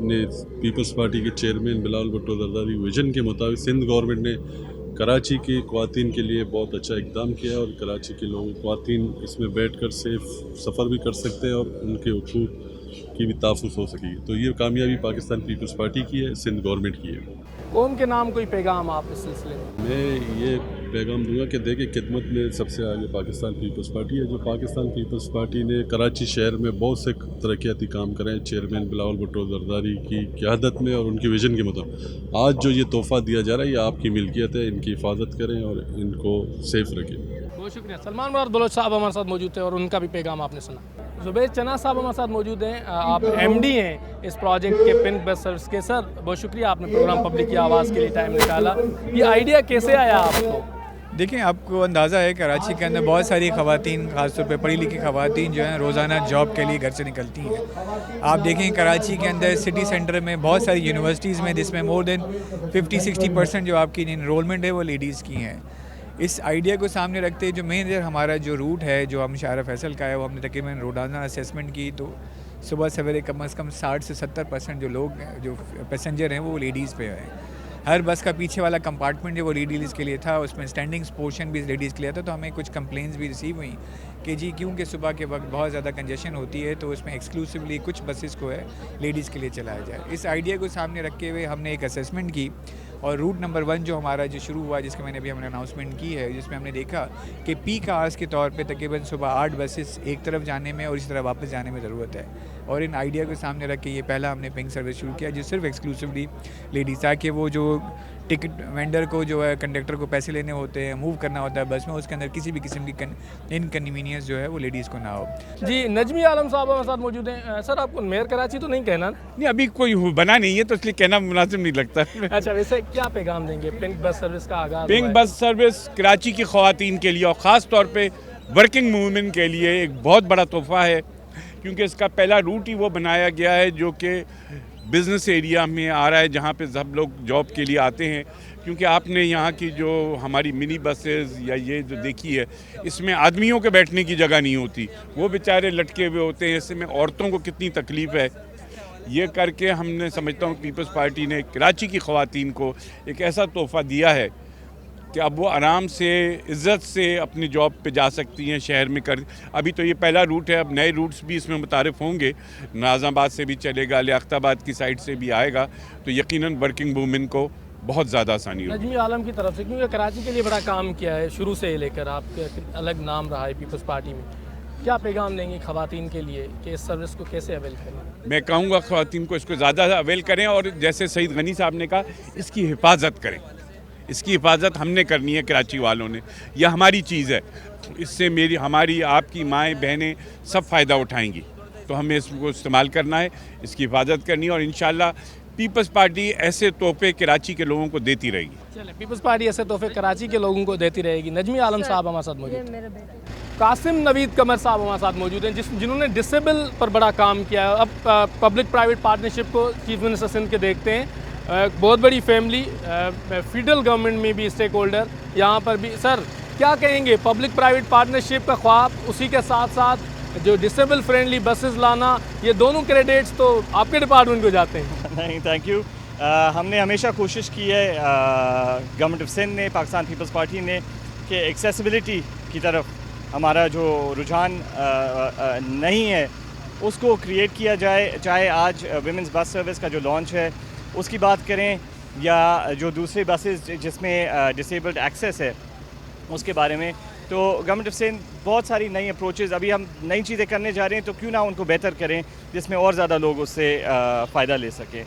ने पीपल्स पार्टी के चेयरमैन बिलावल भुट्टो ज़रदारी विज़न के मुताबिक सिंध गवर्नमेंट ने कराची की ख़वातीन के लिए बहुत अच्छा इक़दाम किया और कराची के लोग ख़वातीन इसमें बैठकर सेफ सफ़र भी कर सकते हैं और उनके हुकूक़ की भी तहफ़्फ़ुज़ हो सकेगी। तो ये कामयाबी पाकिस्तान पीपल्स पार्टी की है, सिंध गवर्नमेंट की है। कौम के नाम कोई पैगाम आप इस सिलसिले में? मैं ये पैगाम दूंगा कि देखिए खिदमत में सबसे आगे पाकिस्तान पीपल्स पार्टी है। जो पाकिस्तान पीपल्स पार्टी ने कराची शहर में बहुत से तरक्याती काम करे हैं, चेयरमैन बिलावल भुट्टो ज़रदारी की क़यादत में और उनके विज़न के मुताबिक आज जो ये तोहफ़ा दिया जा रहा है, ये आपकी मिल्कियत है, इनकी हिफाजत करें और इनको सेफ रखें। बहुत शुक्रिया। सलमान मुराद बलोच साहब हमारे साथ मौजूद थे और उनका भी पैगाम आपने सुना। जुबैर चना साहब हमारे साथ मौजूद हैं, आप MD हैं इस प्रोजेक्ट के पिंक बस सर्विस के। सर, बहुत शुक्रिया, आपने प्रोग्राम पब्लिक की आवाज़ के लिए टाइम निकाला। ये आइडिया कैसे आया आपको? देखिए, आपको अंदाज़ा है कराची के अंदर बहुत सारी ख़वातीन, ख़ासतौर पे पढ़ी लिखी ख़वातीन जो हैं रोज़ाना जॉब के लिए घर से निकलती हैं। आप देखें कराची के अंदर सिटी सेंटर में बहुत सारी यूनिवर्सिटीज़ में जिसमें मोर देन 50-60% जो आपकी इनरोलमेंट है वो लेडीज़ की हैं। इस आइडिया को सामने रखते हुए जो मेजर हमारा जो रूट है जो हम शारा फैसल का है, वो हमने तकरीबन रोज़ाना असेसमेंट की, तो सुबह सवेरे कम से कम 60 से 70% जो लोग जो पैसेंजर हैं वो लेडीज़ पे हैं। हर बस का पीछे वाला कंपार्टमेंट जो वो लेडीज़ के लिए था, उसमें स्टैंडिंग पोर्शन भी लेडीज़ के लिए था। तो हमें कुछ कंप्लेंट्स भी रिसीव हुई कि जी क्योंकि सुबह के वक्त बहुत ज़्यादा कंजेशन होती है, तो उसमें एक्सक्लूसिवली कुछ बसेस को है लेडीज़ के लिए चलाया जाए। इस आइडिया को सामने रखते हुए हमने एक असेसमेंट की और रूट नंबर 1 जो हमारा जो शुरू हुआ, जिसके मैंने अभी हमने अनाउंसमेंट की है, जिसमें हमने देखा कि पीक आवर्स के तौर पे तकरीबन सुबह 8 बसेस एक तरफ जाने में और इस तरफ वापस जाने में ज़रूरत है। और इन आइडिया को सामने रख के ये पहला हमने पिंक सर्विस शुरू किया, जो सिर्फ एक्सक्लूसिवली लेडीज़, ताकि वो जो टिकट वेंडर को जो है कंडक्टर को पैसे लेने होते हैं, मूव करना होता है बस में, उसके अंदर किसी भी किस्म की इनकन्वीनियंस जो है वो लेडीज़ को ना हो। जी, नजमी आलम साहब हमारे साथ मौजूद हैं। सर, आपको मेयर कराची तो नहीं कहना? नहीं, अभी कोई बना नहीं है तो इसलिए कहना मुनासिब नहीं लगता। अच्छा, वैसे क्या पैगाम देंगे? पिंक बस सर्विस का आगाज़ पिंक बस सर्विस कराची की ख़वातीन के लिए और ख़ास तौर पे वर्किंग वूमेन के लिए एक बहुत बड़ा तोहफ़ा है, क्योंकि इसका पहला रूट ही वो बनाया गया है जो कि बिज़नेस एरिया में आ रहा है, जहाँ पे सब लोग जॉब के लिए आते हैं। क्योंकि आपने यहाँ की जो हमारी मिनी बसेस या ये जो देखी है, इसमें आदमियों के बैठने की जगह नहीं होती, वो बेचारे लटके हुए होते हैं। इसमें औरतों को कितनी तकलीफ़ है। ये करके हमने समझता हूँ पीपल्स पार्टी ने कराची की ख़वातीन को एक ऐसा तोहफ़ा दिया है कि अब वो आराम से इज़्ज़त से अपनी जॉब पे जा सकती हैं शहर में कर। अभी तो ये पहला रूट है, अब नए रूट्स भी इसमें मुतारिफ होंगे। नाज़ाबाद से भी चलेगा, लियाकताबाद की साइड से भी आएगा, तो यकीनन वर्किंग वूमेन को बहुत ज़्यादा आसानी होगी। नजमी आलम की तरफ से, क्योंकि कराची के लिए बड़ा काम किया है शुरू से लेकर, आपके अलग नाम रहा है पीपल्स पार्टी में, क्या पैगाम देंगे ख़वातीन के लिए कि इस सर्विस को कैसे अवेल करें? मैं कहूँगा ख़वातीन को इसको ज़्यादा अवेल करें और जैसे सईद गनी साहब ने कहा, इसकी हिफाजत करें। इसकी हिफाजत हमने करनी है, कराची वालों ने। यह हमारी चीज़ है, इससे हमारी आपकी माएँ बहनें सब फ़ायदा उठाएंगी, तो हमें इसको इस्तेमाल करना है, इसकी हिफाजत करनी है और इंशाल्लाह पीपल्स पार्टी ऐसे तोहफे कराची के लोगों को देती रहेगी। चले, पीपल्स पार्टी ऐसे तोहफे कराची के लोगों को देती रहेगी। नजमी आलम साहब हमारे साथ मौजूद हैं। कासिम नवीद कमर साहब हमारे साथ मौजूद हैं, जिन्होंने डिसेबल पर बड़ा काम किया है। अब पब्लिक प्राइवेट पार्टनरशिप को चीफ मिनिस्टर सिंध के देखते हैं, बहुत बड़ी फैमिली, फेडरल गवर्नमेंट में भी स्टेक होल्डर, यहाँ पर भी। सर, क्या कहेंगे? पब्लिक प्राइवेट पार्टनरशिप का ख्वाब, उसी के साथ साथ जो डिसेबल फ्रेंडली बसेस लाना, ये दोनों क्रेडिट्स तो आपके डिपार्टमेंट को जाते हैं। नहीं, थैंक यू। हमने हमेशा कोशिश की है, गवर्नमेंट ऑफ सिंध ने, पाकिस्तान पीपल्स पार्टी ने, कि एक्सेसिबिलिटी की तरफ हमारा जो रुझान नहीं है उसको क्रिएट किया जाए। चाहे आज विमेंस बस सर्विस का जो लॉन्च है उसकी बात करें, या जो दूसरे बसेस जिसमें डिसेबल्ड एक्सेस है उसके बारे में, तो गवर्नमेंट ऑफ सिंध बहुत सारी नई अप्रोचेज़, अभी हम नई चीज़ें करने जा रहे हैं, तो क्यों ना उनको बेहतर करें जिसमें और ज़्यादा लोग उससे फ़ायदा ले सकें।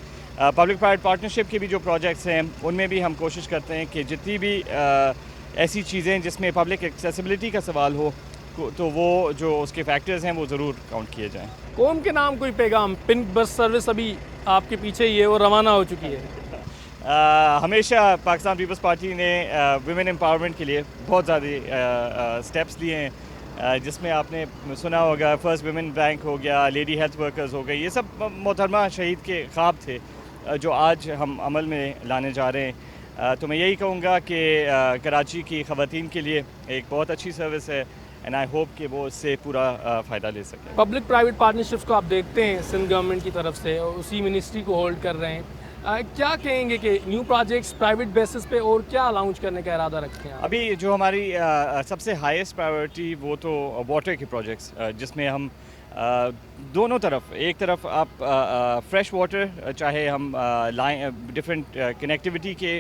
पब्लिक प्राइवेट पार्टनरशिप के भी जो प्रोजेक्ट्स हैं उनमें भी हम कोशिश करते हैं कि जितनी भी ऐसी चीज़ें जिसमें पब्लिक एक्सेसिबिलिटी का सवाल हो, तो वो जो उसके फैक्टर्स हैं वो ज़रूर काउंट किए जाएँ। कौम के नाम कोई पैगाम? पिंक बस सर्विस अभी आपके पीछे ही है, वो रवाना हो चुकी है। हमेशा पाकिस्तान पीपल्स पार्टी ने वुमेन एम्पावरमेंट के लिए बहुत ज़्यादा स्टेप्स लिए हैं, जिसमें आपने सुना होगा फर्स्ट वुमेन बैंक हो गया, लेडी हेल्थ वर्कर्स हो गए, ये सब मोहतरमा शहीद के ख्वाब थे जो आज हम अमल में लाने जा रहे हैं। तो मैं यही कहूँगा कि कराची की ख़वातीन के लिए एक बहुत अच्छी सर्विस है, एंड आई होप कि वो इससे पूरा फ़ायदा ले सकें। पब्लिक प्राइवेट पार्टनरशिप्स को आप देखते हैं सिंध गवर्नमेंट की तरफ से, और उसी मिनिस्ट्री को होल्ड कर रहे हैं, क्या कहेंगे कि न्यू प्रोजेक्ट्स प्राइवेट बेसिस पे और क्या लॉन्च करने का इरादा रखते हैं? अभी जो हमारी सबसे हाईएस्ट प्रायोरिटी वो तो वाटर के प्रोजेक्ट्स, जिसमें हम दोनों तरफ, एक तरफ आप फ्रेश वाटर, चाहे हम डिफरेंट कनेक्टिविटी के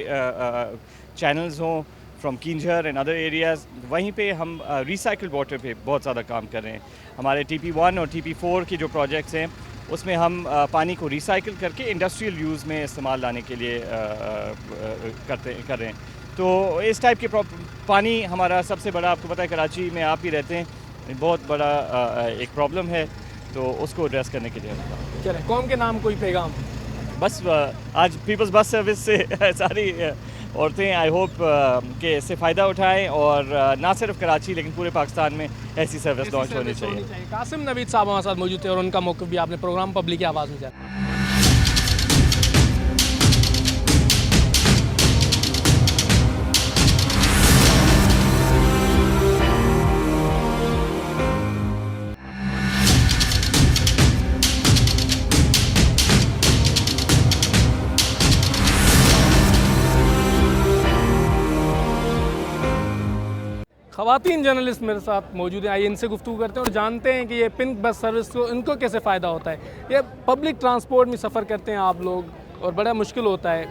चैनल्स हों from Keenjhar and other areas, वहीं पे हम रिसाइकल्ड वाटर पे बहुत ज़्यादा काम कर रहे हैं। हमारे TP1 और TP4 की जो प्रोजेक्ट्स हैं उसमें हम पानी को रिसाइकिल करके इंडस्ट्रियल यूज़ में इस्तेमाल लाने के लिए कर रहे हैं। तो इस टाइप के पानी हमारा सबसे बड़ा, आपको पता है कराची में आप भी रहते हैं, बहुत बड़ा एक प्रॉब्लम है, तो उसको एड्रेस करने के लिए हम। चलें, कौम के नाम कोई पैगाम? बस आज पीपल्स बस सर्विस से सारी औरतें आई होप कि इससे फ़ायदा उठाएं, और ना सिर्फ कराची लेकिन पूरे पाकिस्तान में ऐसी सर्विस लॉन्च होनी चाहिए। कासिम नवीद साहब हमारे साथ मौजूद थे, और उनका मौक़िफ़ भी आपने प्रोग्राम पब्लिक की आवाज़ में जाना। ख़वातीन जर्नलिस्ट मेरे साथ मौजूद हैं, आइए इनसे गुफ्तगू करते हैं और जानते हैं कि ये पिंक बस सर्विस को इनको कैसे फ़ायदा होता है। ये पब्लिक ट्रांसपोर्ट में सफ़र करते हैं आप लोग, और बड़ा मुश्किल होता है,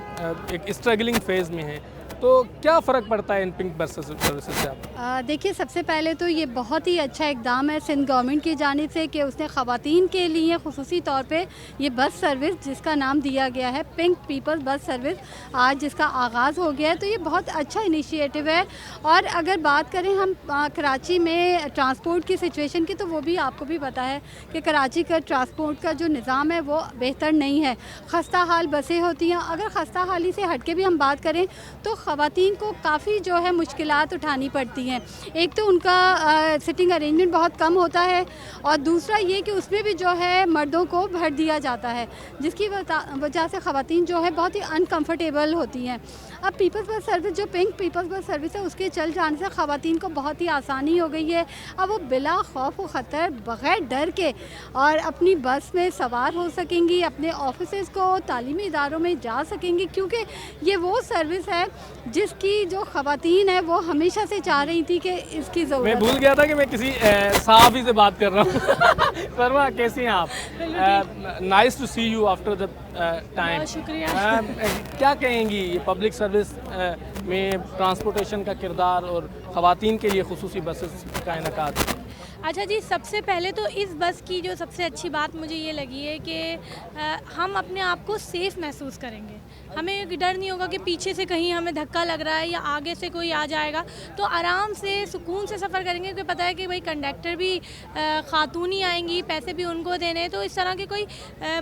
एक स्ट्रगलिंग फेज़ में है, तो क्या फ़र्क पड़ता है इन पिंक बस सर्विसेज से आप? देखिए, सबसे पहले तो ये बहुत ही अच्छा इकदाम है सिंध गवर्नमेंट की जानिब से कि उसने ख़वातीन के लिए खुसूसी तौर पे ये बस सर्विस जिसका नाम दिया गया है पिंक पीपल्स बस सर्विस, आज जिसका आगाज़ हो गया है, तो ये बहुत अच्छा इनिशिएटिव है। और अगर बात करें हम कराची में ट्रांसपोर्ट की सिचुएशन की, तो वो भी आपको भी पता है कि कराची का ट्रांसपोर्ट का जो निज़ाम है वो बेहतर नहीं है, खस्ता हाल बसें होती हैं। अगर खस्ता हाली से हट के भी हम बात करें तो ख़वातीन को काफ़ी जो है मुश्किलात उठानी पड़ती हैं। एक तो उनका सिटिंग अरेंजमेंट बहुत कम होता है, और दूसरा ये कि उसमें भी जो है मर्दों को भर दिया जाता है, जिसकी वजह से ख़वातीन जो है बहुत ही अनकम्फर्टेबल होती हैं। अब पीपल्स बस सर्विस जो पिंक पीपल्स बस सर्विस है, उसके चल जाने से ख़वातीन को बहुत ही आसानी हो गई है। अब वो बिला खौफ व ख़तर, बग़ैर डर के और अपनी बस में सवार हो सकेंगी, अपने ऑफिसेज़ को तालीमी इदारों में जा सकेंगी, क्योंकि ये वो सर्विस है जिसकी जो ख़वातीन है वो हमेशा से चाह रही थी कि इसकी ज़रूरत। मैं भूल गया था कि मैं किसी सहाफ़ी से बात कर रहा हूँ। सरमा, कैसी हैं आप? Nice to see you after the time. शुक्रिया। क्या कहेंगी ये पब्लिक सर्विस में ट्रांसपोर्टेशन का किरदार और ख़वातीन के लिए खुसूसी बसेस का इनेकाद? अच्छा जी, सबसे पहले तो इस बस की जो सबसे अच्छी बात मुझे ये लगी है कि हम अपने आप को सेफ़ महसूस करेंगे। हमें डर नहीं होगा कि पीछे से कहीं हमें धक्का लग रहा है या आगे से कोई आ जाएगा, तो आराम से सुकून से सफ़र करेंगे, क्योंकि पता है कि भाई कंडक्टर भी ख़ातून ही आएंगी, पैसे भी उनको देने हैं, तो इस तरह की कोई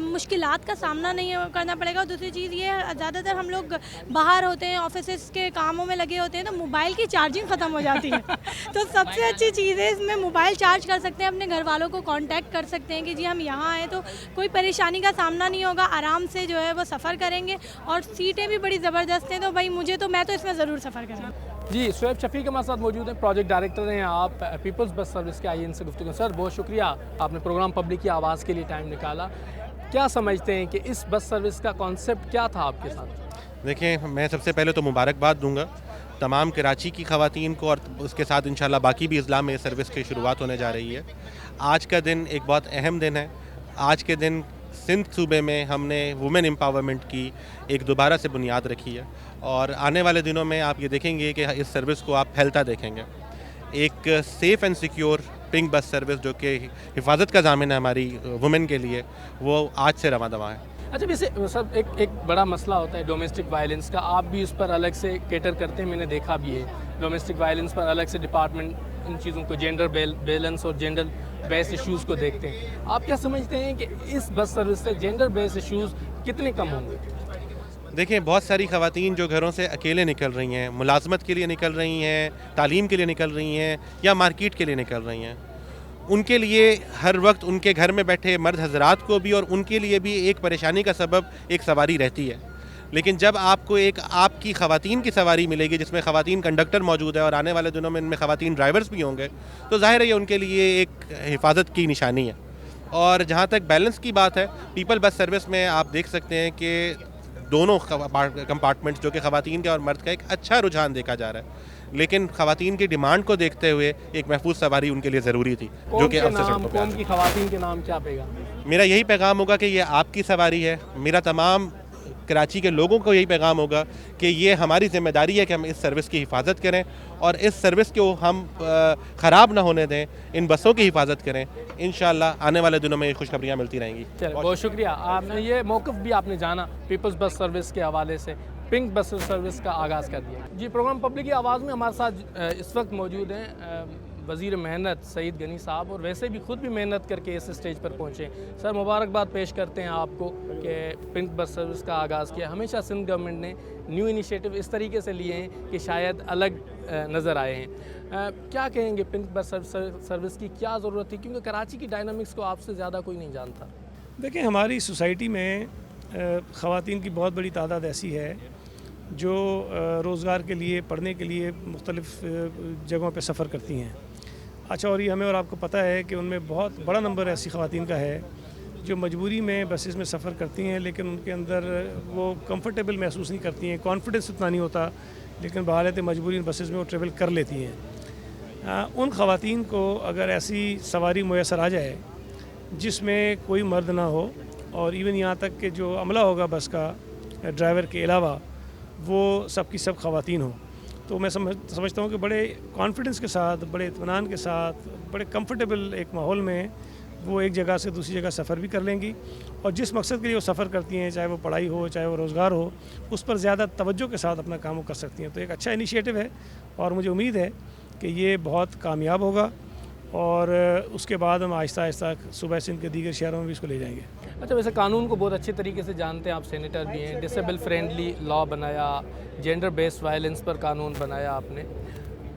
मुश्किलात का सामना नहीं करना पड़ेगा। और दूसरी चीज़ ये है, ज़्यादातर हम लोग बाहर होते हैं, ऑफिस के कामों में लगे होते हैं, तो मोबाइल की चार्जिंग ख़त्म हो जाती है। तो सबसे अच्छी चीज़ है, इसमें मोबाइल चार्ज कर सकते हैं, अपने घर वालों को कांटेक्ट कर सकते हैं कि जी हम यहाँ आए, तो कोई परेशानी का सामना नहीं होगा, आराम से जो है वो सफ़र करेंगे। और सीटें भी बड़ी ज़बरदस्त हैं, तो भाई मैं तो इसमें ज़रूर सफ़र करूँगा। जी, शुएब शफीक हमारे साथ मौजूद हैं, प्रोजेक्ट डायरेक्टर हैं आप पीपल्स बस सर्विस के। आइए इनसे गुफ्तगू। सर, बहुत शुक्रिया, आपने प्रोग्राम पब्लिक की आवाज़ के लिए टाइम निकाला। क्या समझते हैं कि इस बस सर्विस का कॉन्सेप्ट क्या था आपके साथ? देखिए, मैं सबसे पहले तो मुबारकबाद दूंगा तमाम कराची की ख़वातीन को, और उसके साथ इंशाल्लाह बाकी भी अज़ला में इस सर्विस की शुरुआत होने जा रही है। आज का दिन एक बहुत अहम दिन है। आज के दिन सिंध सूबे में हमने वुमेन एम्पावरमेंट की एक दोबारा से बुनियाद रखी है, और आने वाले दिनों में आप ये देखेंगे कि इस सर्विस को आप फैलता देखेंगे। एक safe and secure pink bus service जो कि हिफाजत का ज़ामिन है हमारी वुमेन के लिए, वो आज से रवां दवा है। अच्छा, वैसे सब एक बड़ा मसला होता है डोमेस्टिक वायलेंस का, आप भी उस पर अलग से केटर करते हैं, मैंने देखा भी है। डोमेस्टिक वायलेंस पर अलग से डिपार्टमेंट इन चीज़ों को, जेंडर बैलेंस और जेंडर बेस्ड इश्यूज़ को देखते हैं। आप क्या समझते हैं कि इस बस सर्विस से जेंडर बेस्ड इश्यूज़ कितने कम होंगे? देखिए, बहुत सारी ख़वातीन जो घरों से अकेले निकल रही हैं, मुलाजमत के लिए निकल रही हैं, तालीम के लिए निकल रही हैं, या मार्केट के लिए निकल रही हैं, उनके लिए हर वक्त उनके घर में बैठे मर्द हजरात को भी और उनके लिए भी एक परेशानी का सबब एक सवारी रहती है। लेकिन जब आपको एक आपकी ख़वातीन की सवारी मिलेगी जिसमें ख़वातीन कंडक्टर मौजूद है, और आने वाले दिनों में इनमें ख़वातीन ड्राइवर्स भी होंगे, तो ज़ाहिर है ये उनके लिए एक हिफाजत की निशानी है। और जहाँ तक बैलेंस की बात है, पीपल बस सर्विस में आप देख सकते हैं कि दोनों कंपार्टमेंट्स जो कि ख़वातीन के और मर्द का एक अच्छा रुझान देखा जा रहा है। लेकिन ख़वातीन की डिमांड को देखते हुए एक महफूज सवारी उनके लिए ज़रूरी थी, जो कि अब से सड़कों पे आ कौन की ख़वातीन के नाम क्या पेगा? मेरा यही पैगाम होगा कि ये आपकी सवारी है। मेरा तमाम कराची के लोगों को यही पैगाम होगा कि ये हमारी ज़िम्मेदारी है कि हम इस सर्विस की हिफाजत करें, और इस सर्विस को हम ख़राब ना होने दें, इन बसों की हिफाजत करें। इंशाअल्लाह आने वाले दिनों में खुशखबरियाँ मिलती रहेंगी। चलिए, बहुत शुक्रिया। आपने ये मौक़िफ़ भी आपने जाना पीपल्स बस सर्विस के हवाले से, पिंक बस सर्विस का आगाज़ कर दिया। जी, प्रोग्राम पब्लिक की आवाज़ में हमारे साथ इस वक्त मौजूद हैं वज़ीर मेहनत सईद गनी साहब, और वैसे भी ख़ुद भी मेहनत करके इस स्टेज पर पहुँचे। सर, मुबारकबाद पेश करते हैं आपको कि पिंक बस सर्विस का आगाज़ किया। हमेशा सिंध गवर्नमेंट ने न्यू इनिशिएटिव इस तरीके से लिए हैं कि शायद अलग नज़र आए हैं। क्या कहेंगे पिंक बस सर्विस की क्या ज़रूरत थी, क्योंकि कराची की डायनामिक्स को आपसे ज़्यादा कोई नहीं जानता? देखिए, हमारी सोसाइटी में ख़वातीन की बहुत बड़ी तादाद ऐसी है जो रोज़गार के लिए, पढ़ने के लिए मुख्तलिफ़ जगहों पे सफ़र करती हैं। अच्छा, और ये हमें और आपको पता है कि उनमें बहुत बड़ा नंबर ऐसी ख़वातीन का है जो मजबूरी में बसेस में सफ़र करती हैं, लेकिन उनके अंदर वो कंफर्टेबल महसूस नहीं करती हैं, कॉन्फिडेंस उतना नहीं होता, लेकिन बहालत मजबूरी बसेस में वो ट्रेवल कर लेती हैं। उन ख़वातीन को अगर ऐसी सवारी मुयसर आ जाए जिसमें कोई मर्द ना हो, और इवन यहाँ तक कि जो अमला होगा बस का ड्राइवर के अलावा, वो सब की सब ख़वातीन हों। तो मैं समझता हूँ कि बड़े कॉन्फिडेंस के साथ, बड़े इत्मीनान के साथ, बड़े कंफर्टेबल एक माहौल में वो एक जगह से दूसरी जगह सफ़र भी कर लेंगी और जिस मकसद के लिए वो सफ़र करती हैं, चाहे वो पढ़ाई हो, चाहे वो रोज़गार हो, उस पर ज़्यादा तवज्जो के साथ अपना काम वो कर सकती हैं। तो एक अच्छा इनिशिएटिव है और मुझे उम्मीद है कि ये बहुत कामयाब होगा और उसके बाद हम आहिस्ता आहिस्ता सूबा सिंध के दीगर शहरों में भी इसको ले जाएंगे। अच्छा, वैसे कानून को बहुत अच्छी तरीके से जानते हैं आप, सेनेटर भी हैं, डिसेबल फ्रेंडली लॉ बनाया, जेंडर बेस्ड वायलेंस पर कानून बनाया आपने।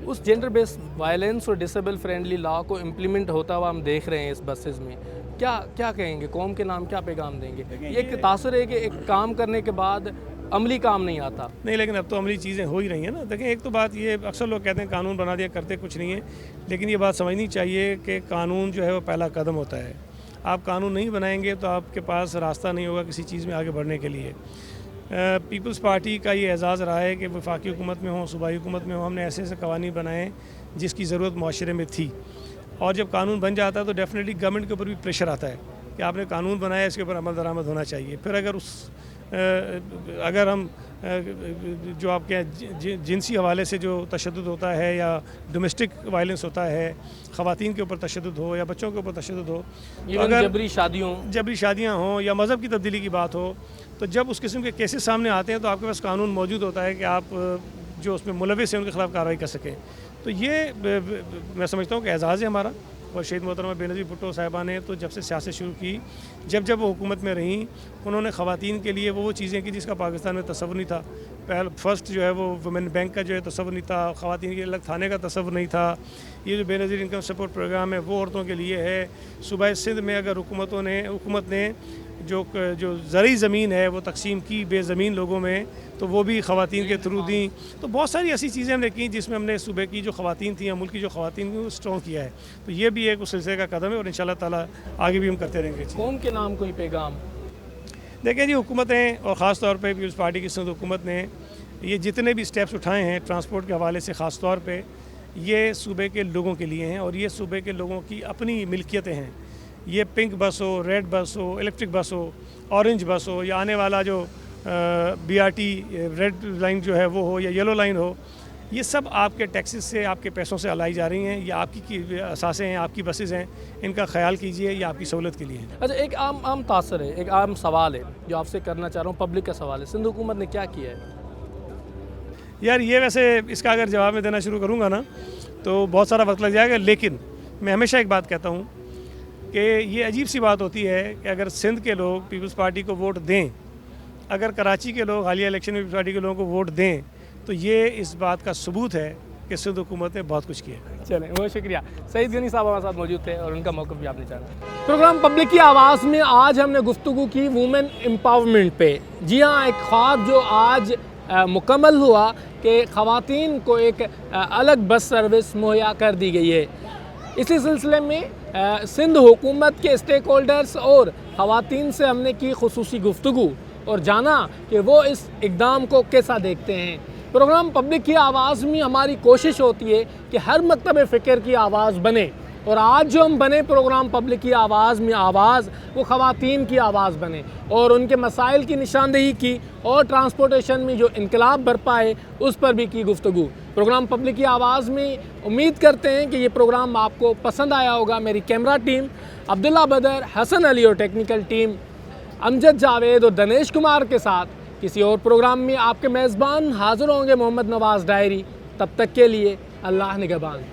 उस जेंडर बेस्ड वायलेंस और डिसेबल फ्रेंडली लॉ को इम्प्लीमेंट होता हुआ हम देख रहे हैं इस बसेस में, क्या कहेंगे, कौम के नाम क्या पैगाम देंगे? ये एक तासुर है कि एक काम करने के बाद अमली काम नहीं आता। नहीं, लेकिन अब तो अमली चीज़ें हो ही रही हैं ना। देखें, एक तो बात ये, अक्सर लोग कहते हैं कानून बना दिया, करते कुछ नहीं है, लेकिन ये बात समझनी चाहिए कि कानून जो है वो पहला कदम होता है। आप कानून नहीं बनाएंगे तो आपके पास रास्ता नहीं होगा किसी चीज़ में आगे बढ़ने के लिए। पीपल्स पार्टी का ये एजाज़ रहा है कि वफाकी हुकूमत में हो, सूबाई हुकूमत में हो, हमने ऐसे ऐसे कवानीन बनाए जिसकी ज़रूरत माशरे में थी और जब कानून बन जाता है तो डेफिनेटली गवर्नमेंट के ऊपर भी प्रेशर आता है कि आपने कानून बनाया, इसके ऊपर अमल दरामद होना चाहिए। फिर अगर हम जो आपके जिनसी हवाले से जो तशद्दुद होता है या डोमेस्टिक वायलेंस होता है, ख़वातीन के ऊपर तशद्दुद हो या बच्चों के ऊपर तशद्दुद हो, तो अगर जबरी शादियाँ हों या मज़हब की तब्दीली की बात हो, तो जब उस किस्म के केसेस सामने आते हैं तो आपके पास कानून मौजूद होता है कि आप जो उसमें मुलविस हैं उनके ख़िलाफ़ कार्रवाई कर सकें। तो ये मैं समझता हूँ कि एजाज़ है हमारा। और शहीद मोहतरमा बेनज़ीर भुट्टो साहिबा ने तो जब से सियासत शुरू की, जब वो हुकूमत में रहीं, उन्होंने ख़वातीन के लिए वो चीज़ें की जिसका पाकिस्तान में तसव्वुर नहीं था। फर्स्ट जो है वो वुमेन बैंक का जो है तसव्वुर नहीं था, ख़वातीन के अलग थाने का तसव्वुर नहीं था। ये जो बेनज़ीर इनकम सपोर्ट प्रोग्राम है वो औरतों के लिए है। सूबा सिंध में अगर हुकूमत ने जो ज़रई ज़मीन है वो तकसीम की बेज़मीन लोगों में, तो वो भी ख़वातीन के थ्रू दी। तो बहुत सारी ऐसी चीज़ें हमने की जिसमें हमने सूबे की जो ख़वातीन थी या मुल्क की जो ख़वातीन थी वो स्ट्रॉन्ग किया है। तो ये भी एक उस सिलसिले का कदम है और इंशाअल्लाह ताला आगे भी हम करते रहेंगे। कौम के नाम कोई पैगाम? देखिए जी, हुकूमतें और ख़ास तौर पे पीपल्स पार्टी की सिंध हुकूमत ने ये जितने भी स्टेप्स उठाए हैं ट्रांसपोर्ट के हवाले से, ख़ास तौर पे ये सूबे के लोगों के लिए हैं और ये सूबे के लोगों की अपनी मिल्कियतें हैं। ये पिंक बस हो, रेड बस हो, इलेक्ट्रिक बस हो, ऑरेंज बस हो, या आने वाला जो BRT रेड लाइन जो है वो हो या येलो लाइन हो, ये सब आपके टैक्सेस से, आपके पैसों से अलाई जा रही हैं। ये आपकी असासें हैं, आपकी बसेस हैं, इनका ख्याल कीजिए, ये आपकी सहूलत के लिए है। अच्छा, एक आम तासर है, एक आम सवाल है जो आपसे करना चाह रहा हूँ, पब्लिक का सवाल है, सिंध हुकूमत ने क्या किया है? यार ये वैसे इसका अगर जवाब मैं देना शुरू करूँगा ना तो बहुत सारा वक्त लग जाएगा, लेकिन मैं हमेशा एक बात कहता हूँ कि ये अजीब सी बात होती है कि अगर सिंध के लोग पीपल्स पार्टी को वोट दें, अगर कराची के लोग हालिया इलेक्शन में पीपल्स पार्टी के लोगों को वोट दें, तो ये इस बात का सबूत है कि सिंध हुकूमत ने बहुत कुछ किया। चलें, बहुत शुक्रिया। सईद गनी साहब हमारे साथ मौजूद थे और उनका मौक़िफ़ भी आपने जाना। प्रोग्राम पब्लिक की आवाज़ में आज हमने गुफ्तगू की वुमेन एम्पावरमेंट पे। जी हाँ, एक ख्वाब जो आज मुकम्मल हुआ कि ख़वातीन को एक अलग बस सर्विस मुहैया कर दी गई है। इसी सिलसिले में सिंध हुकूमत के स्टेक होल्डर्स और ख़वातीन से हमने की खुसूसी गुफ्तगू और जाना कि वो इस इक़दाम को कैसा देखते हैं। प्रोग्राम पब्लिक की आवाज़ में हमारी कोशिश होती है कि हर मकतब फ़िक्र की आवाज़ बने और आज जो हम बने प्रोग्राम पब्लिक की आवाज़ में आवाज़ वो ख़वातीन की आवाज़ बने और उनके मसाइल की निशानदेही की और ट्रांसपोर्टेशन में जो इनकलाब बरपा है उस पर भी की गुफ्तगू। प्रोग्राम पब्लिक की आवाज़ में उम्मीद करते हैं कि ये प्रोग्राम आपको पसंद आया होगा। मेरी कैमरा टीम अब्दुल्ला बदर, हसन अली और टेक्निकल टीम अमजद जावेद और दनेश कुमार के साथ किसी और प्रोग्राम में आपके मेज़बान हाज़िर होंगे मोहम्मद नवाज़ डायरी। तब तक के लिए अल्लाह निगहबान।